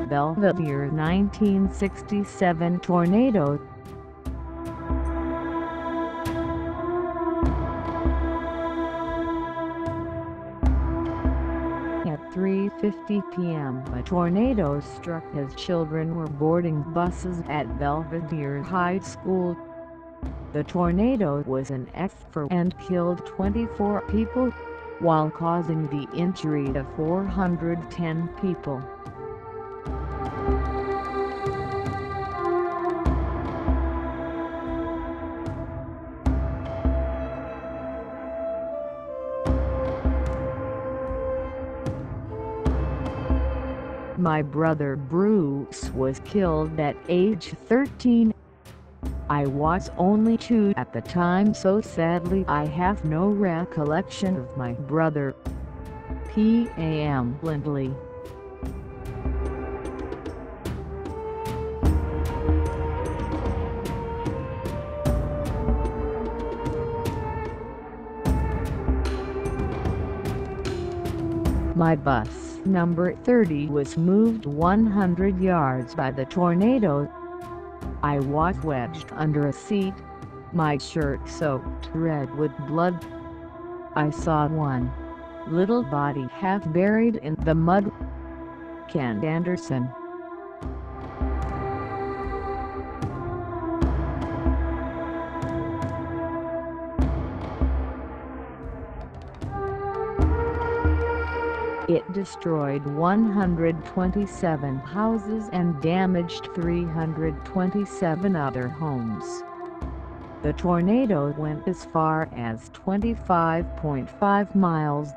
Belvidere 1967 tornado. At 3:50 p.m. a tornado struck as children were boarding buses at Belvidere High School. The tornado was an F4 and killed 24 people, while causing the injury of 410 people. My brother Bruce was killed at age 13. I was only 2 at the time, so sadly I have no recollection of my brother. P.A.M. Lindley. My bus number 30 was moved 100 yards by the tornado. I was wedged under a seat, my shirt soaked red with blood. I saw one little body half buried in the mud. Ken Anderson. It destroyed 127 houses and damaged 327 other homes. The tornado went as far as 25.5 miles.